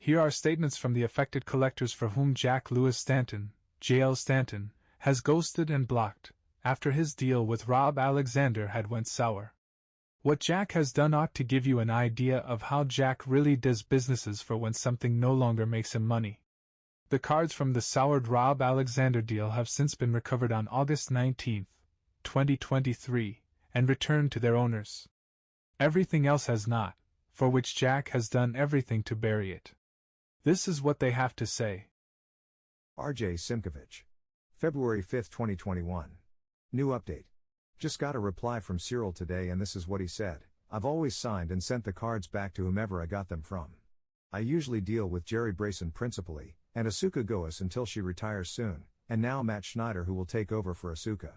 Here are statements from the affected collectors for whom Jack Lewis Stanton, JLStanton, has ghosted and blocked, after his deal with Rob Alexander had went sour. What Jack has done ought to give you an idea of how Jack really does businesses for when something no longer makes him money. The cards from the soured Rob Alexander deal have since been recovered on August 19, 2023, and returned to their owners. Everything else has not, for which Jack has done everything to bury it. This is what they have to say. R.J. Simkovich. February 5, 2021. New update. Just got a reply from Cyril today and this is what he said. I've always signed and sent the cards back to whomever I got them from. I usually deal with Jerry Brayson principally, and Asuka Goas until she retires soon, and now Matt Schneider who will take over for Asuka.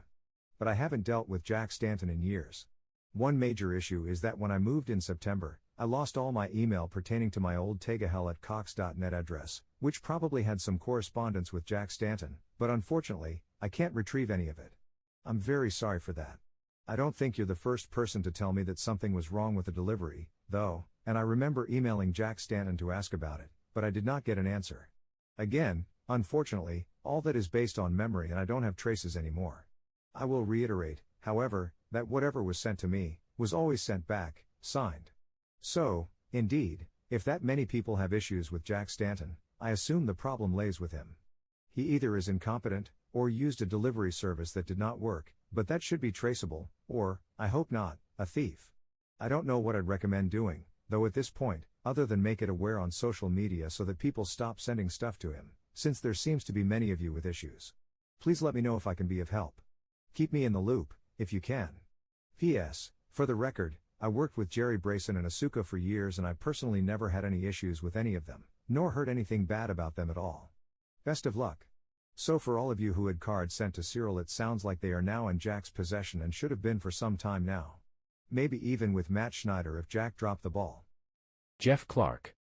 But I haven't dealt with Jack Stanton in years. One major issue is that when I moved in September, I lost all my email pertaining to my old tegahell@cox.net address, which probably had some correspondence with Jack Stanton, but unfortunately, I can't retrieve any of it. I'm very sorry for that. I don't think you're the first person to tell me that something was wrong with the delivery, though, and I remember emailing Jack Stanton to ask about it, but I did not get an answer. Again, unfortunately, all that is based on memory and I don't have traces anymore. I will reiterate, however, that whatever was sent to me, was always sent back, signed. So, indeed, if that many people have issues with Jack Stanton, I assume the problem lays with him. He either is incompetent, or used a delivery service that did not work, but that should be traceable, or, I hope not, a thief. I don't know what I'd recommend doing, though at this point, other than make it aware on social media so that people stop sending stuff to him, since there seems to be many of you with issues. Please let me know if I can be of help. Keep me in the loop, if you can. P.S. For the record, I worked with Jerry Brayson and Asuka for years and I personally never had any issues with any of them, nor heard anything bad about them at all. Best of luck. So for all of you who had cards sent to Cyril, it sounds like they are now in Jack's possession and should have been for some time now. Maybe even with Matt Schneider if Jack dropped the ball. Jeff Clark.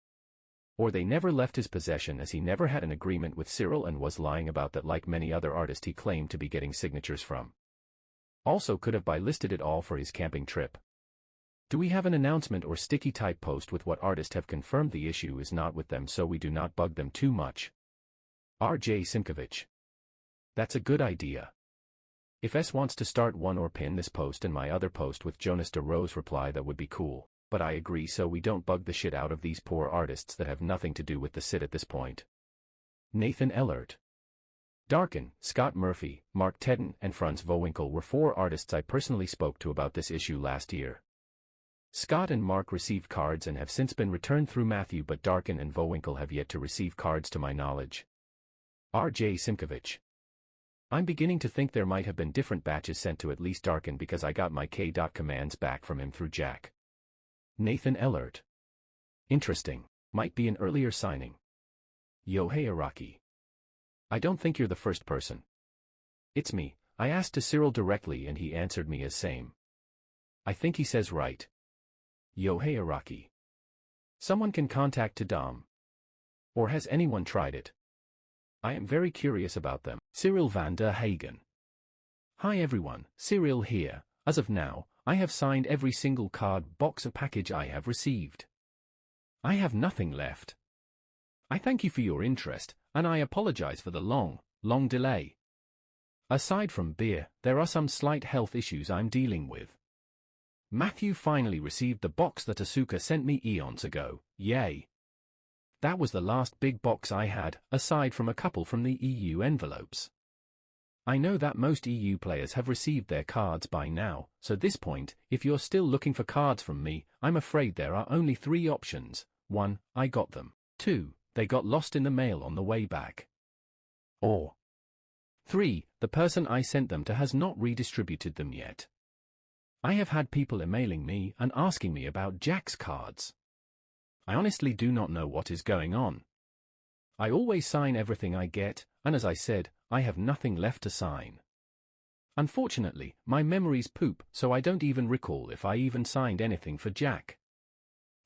Or they never left his possession as he never had an agreement with Cyril and was lying about that like many other artists he claimed to be getting signatures from. Also could have listed it all for his camping trip. Do we have an announcement or sticky type post with what artists have confirmed the issue is not with them so we do not bug them too much? R.J. Simkovich. That's a good idea. If S wants to start one or pin this post and my other post with Jonas DeRose reply, that would be cool, but I agree so we don't bug the shit out of these poor artists that have nothing to do with the sit at this point. Nathan Ellert. Darkin, Scott Murphy, Mark Tedden, and Franz Vohwinkel were 4 artists I personally spoke to about this issue last year. Scott and Mark received cards and have since been returned through Matthew, but Darkin and Vohwinkel have yet to receive cards to my knowledge. R.J. Simkovich. I'm beginning to think there might have been different batches sent to at least Darkin because I got my K.commands back from him through Jack. Nathan Ellert. Interesting. Might be an earlier signing. Yohei Araki. I don't think you're the first person. It's me. I asked to Cyril directly and he answered me as same. I think he says right. Yohei Araki. Someone can contact to Dom. Or has anyone tried it? I am very curious about them. Cyril van der Hagen. Hi everyone, Cyril here. As of now, I have signed every single card box or package I have received. I have nothing left. I thank you for your interest, and I apologize for the long delay. Aside from beer, there are some slight health issues I'm dealing with. Matthew finally received the box that Asuka sent me eons ago, yay. That was the last big box I had, aside from a couple from the EU envelopes. I know that most EU players have received their cards by now, so at this point, if you're still looking for cards from me, I'm afraid there are only 3 options. 1, I got them. 2, they got lost in the mail on the way back. Or 3, the person I sent them to has not redistributed them yet. I have had people emailing me and asking me about Jack's cards. I honestly do not know what is going on. I always sign everything I get, and as I said, I have nothing left to sign. Unfortunately, my memory's poop, so I don't even recall if I even signed anything for Jack.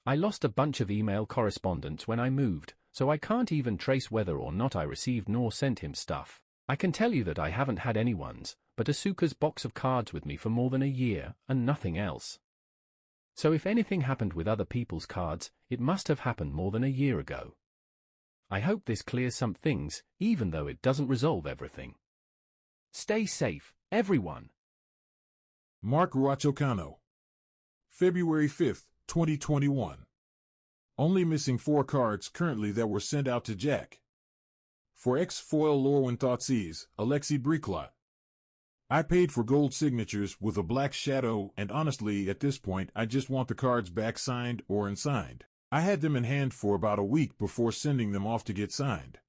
I lost a bunch of email correspondence when I moved, so I can't even trace whether or not I received nor sent him stuff. I can tell you that I haven't had anyone's, but Asuka's box of cards with me for more than a year, and nothing else. So if anything happened with other people's cards, it must have happened more than a year ago. I hope this clears some things, even though it doesn't resolve everything. Stay safe, everyone. Mark Ruachocano. February 5th, 2021. Only missing 4 cards currently that were sent out to Jack. For ex-foil Lorwyn Thoughtseize, Alexi Briclot. I paid for gold signatures with a black shadow, and honestly at this point I just want the cards back signed or unsigned. I had them in hand for about a week before sending them off to get signed.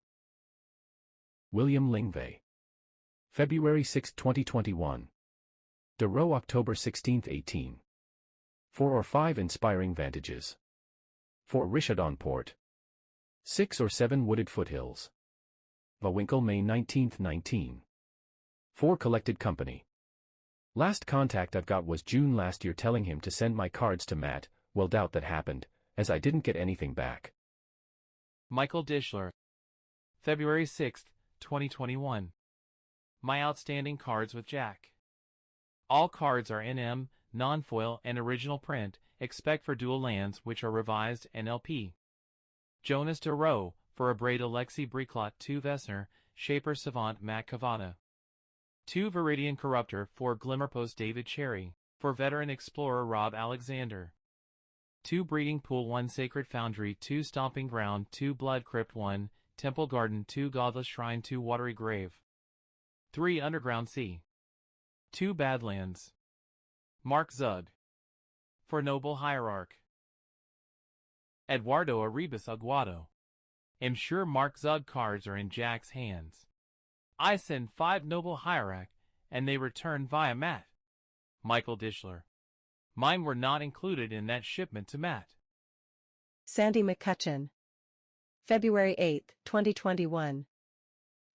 William Lingvey. February 6, 2021. DeRoe October 16, 18. 4 or 5 inspiring vantages. 4 Richardonport. 6 or 7 wooded foothills. Vawinkle May 19, 19. 4 collected company. Last contact I've got was June last year telling him to send my cards to Matt. Well, doubt that happened, as I didn't get anything back. Michael Dishler. February 6, 2021. My outstanding cards with Jack. All cards are NM, non-foil and original print, except for dual lands which are revised and LP. Jonas DeRoe, for a braid Alexi Briclot 2 Vesner, Shaper Savant Matt Cavada. 2 Viridian Corruptor for Glimmerpost David Cherry, for Veteran Explorer Rob Alexander. 2 Breeding Pool 1 Sacred Foundry 2 Stomping Ground 2 Blood Crypt 1, Temple Garden 2 Godless Shrine 2 Watery Grave. 3 Underground Sea. 2 Badlands. Mark Zug. For Noble Hierarch. Eduardo Arribas Aguado. Am sure Mark Zug cards are in Jack's hands. I send 5 Noble Hierarch, and they return via Matt. Michael Dishler. Mine were not included in that shipment to Matt. Sandy McCutcheon. February 8, 2021.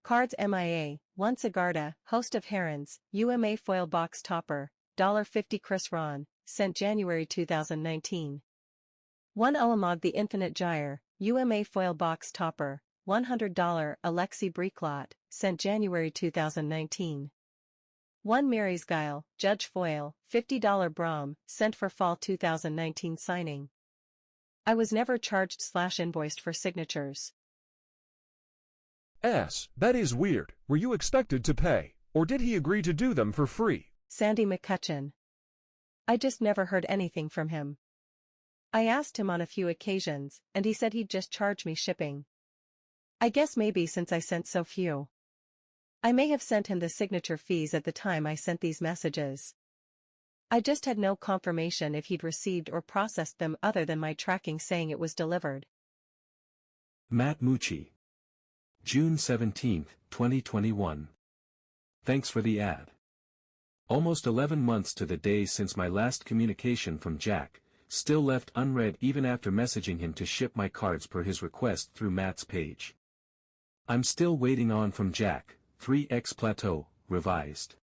Cards MIA, 1 Sigarda, Host of Herons, UMA Foil Box Topper, $50 Chris Ron, sent January 2019. 1 Ulamog the Infinite Gyre, UMA Foil Box Topper, $100 Alexi Briclot, sent January 2019. 1 Mary's Guile, Judge Foil, $50 Brahm, sent for fall 2019 signing. I was never charged/invoiced for signatures. That is weird. Were you expected to pay, or did he agree to do them for free? Sandy McCutcheon. I just never heard anything from him. I asked him on a few occasions, and he said he'd just charge me shipping. I guess maybe since I sent so few. I may have sent him the signature fees at the time I sent these messages. I just had no confirmation if he'd received or processed them other than my tracking saying it was delivered. Matt Mucci. June 17, 2021. Thanks for the ad. Almost 11 months to the day since my last communication from Jack, still left unread even after messaging him to ship my cards per his request through Matt's page. I'm still waiting on from Jack, 3X Plateau, revised.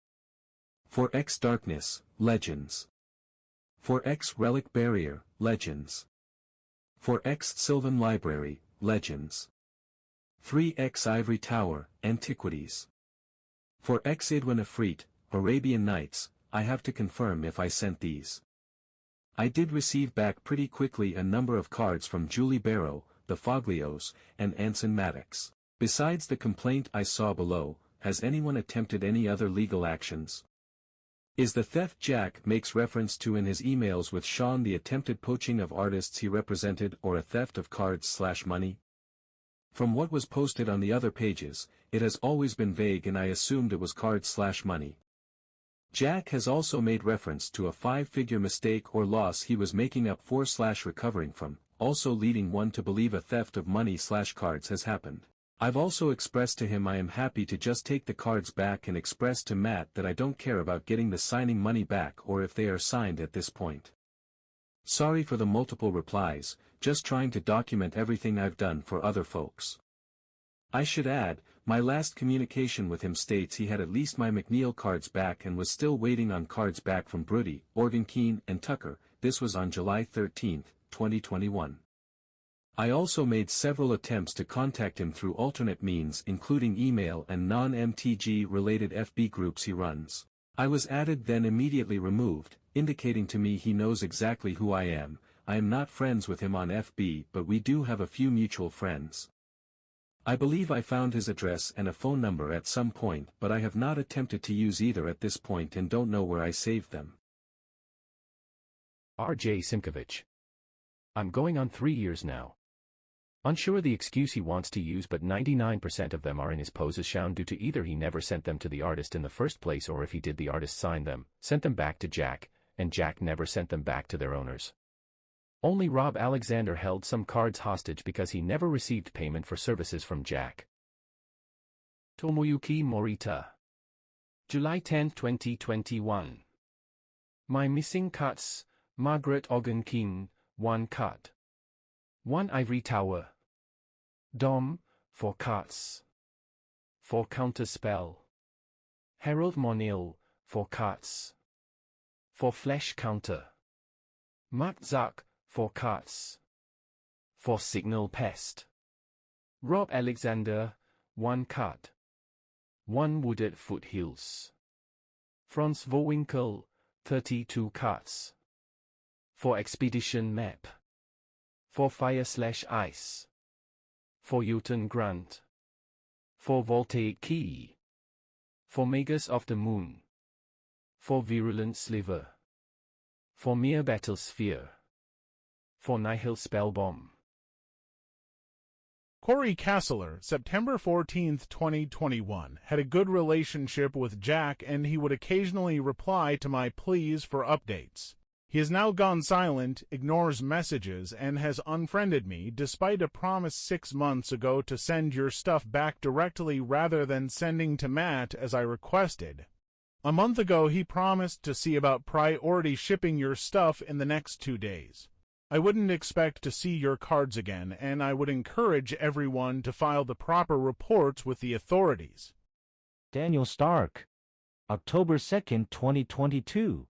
4X Darkness, Legends. 4X Relic Barrier, Legends. 4X Sylvan Library, Legends. 3X Ivory Tower, Antiquities. 4X Idwin Ifrit, Arabian Nights. I have to confirm if I sent these. I did receive back pretty quickly a number of cards from Julie Barrow, the Foglios, and Anson Maddox. Besides the complaint I saw below, has anyone attempted any other legal actions? Is the theft Jack makes reference to in his emails with Sean the attempted poaching of artists he represented or a theft of cards/money? From what was posted on the other pages, it has always been vague and I assumed it was cards/money. Jack has also made reference to a 5-figure mistake or loss he was making up for/recovering from, also leading one to believe a theft of money/cards has happened. I've also expressed to him I am happy to just take the cards back and expressed to Matt that I don't care about getting the signing money back or if they are signed at this point. Sorry for the multiple replies, just trying to document everything I've done for other folks. I should add, my last communication with him states he had at least my McNeil cards back and was still waiting on cards back from Brody, Organ-Keen, and Tucker. This was on July 13, 2021. I also made several attempts to contact him through alternate means including email and non-MTG related FB groups he runs. I was added then immediately removed, indicating to me he knows exactly who I am. I am not friends with him on FB but we do have a few mutual friends. I believe I found his address and a phone number at some point, but I have not attempted to use either at this point and don't know where I saved them. R.J. Simkovich. I'm going on 3 years now. Unsure the excuse he wants to use, but 99% of them are in his possession due to either he never sent them to the artist in the first place, or if he did, the artist signed them, sent them back to Jack, and Jack never sent them back to their owners. Only Rob Alexander held some cards hostage because he never received payment for services from Jack. Tomoyuki Morita. July 10, 2021. My missing cuts, Margaret Ogan King, 1 cut. 1 ivory tower. Dom, 4 cuts. 4 counterspell. Harold Monil, 4 cuts. 4 flesh counter. Mark Zuck, 4 cuts. 4 signal pest. Rob Alexander, 1 cut. 1 wooded foothills. Franz Vohwinkel, 32 cuts. 4 expedition map. 4 fire/ice. 4 Uton Grant. 4 voltaic key. 4 Magus of the Moon. 4 virulent sliver. 4 mere battle sphere. 4 nihil spell bomb. Corey Castler, September 14, 2021, had a good relationship with Jack, and he would occasionally reply to my pleas for updates. He has now gone silent, ignores messages, and has unfriended me despite a promise 6 months ago to send your stuff back directly rather than sending to Matt as I requested. A month ago he promised to see about priority shipping your stuff in the next 2 days. I wouldn't expect to see your cards again, and I would encourage everyone to file the proper reports with the authorities. Daniel Stark. October 2nd, 2022.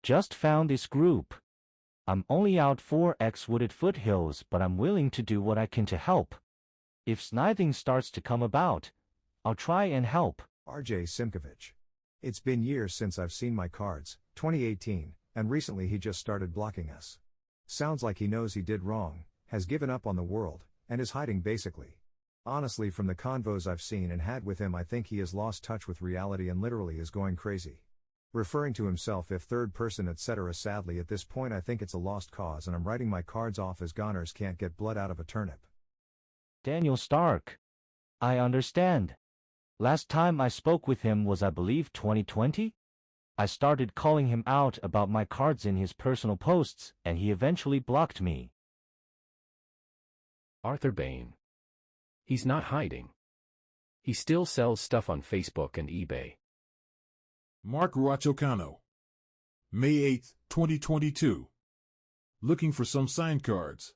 Just found this group. I'm only out 4x Wooded Foothills, but I'm willing to do what I can to help. If snithing starts to come about, I'll try and help. R.J. Simkovich. It's been years since I've seen my cards, 2018, and recently he just started blocking us. Sounds like he knows he did wrong, has given up on the world, and is hiding basically. Honestly, from the convos I've seen and had with him, I think he has lost touch with reality and literally is going crazy. Referring to himself if third person etc. Sadly at this point I think it's a lost cause, and I'm writing my cards off as goners can't get blood out of a turnip. Daniel Stark. I understand. Last time I spoke with him was, I believe, 2020? I started calling him out about my cards in his personal posts, and he eventually blocked me. Arthur Bain. He's not hiding. He still sells stuff on Facebook and eBay. Mark Ruachocano. May 8, 2022. Looking for some signed cards.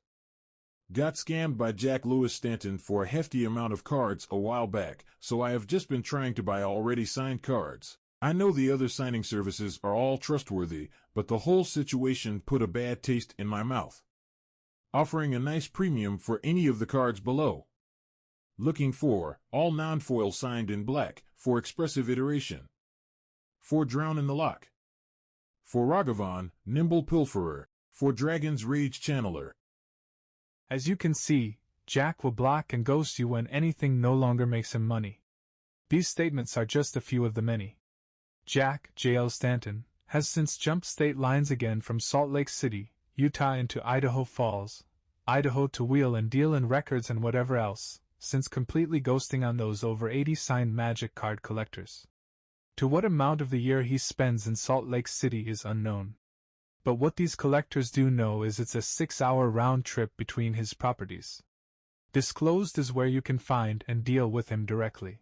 Got scammed by Jack Lewis Stanton for a hefty amount of cards a while back, so I have just been trying to buy already signed cards. I know the other signing services are all trustworthy, but the whole situation put a bad taste in my mouth. Offering a nice premium for any of the cards below. Looking for all non-foil signed in black for expressive iteration. For Drown in the Lock. For Ragavan, Nimble Pilferer. For Dragon's Rage Channeler. As you can see, Jack will block and ghost you when anything no longer makes him money. These statements are just a few of the many. Jack, JLStanton, has since jumped state lines again from Salt Lake City, Utah into Idaho Falls, Idaho to wheel and deal in records and whatever else, since completely ghosting on those over 80 signed Magic card collectors. To what amount of the year he spends in Salt Lake City is unknown. But what these collectors do know is it's a 6-hour round trip between his properties. Disclosed is where you can find and deal with him directly.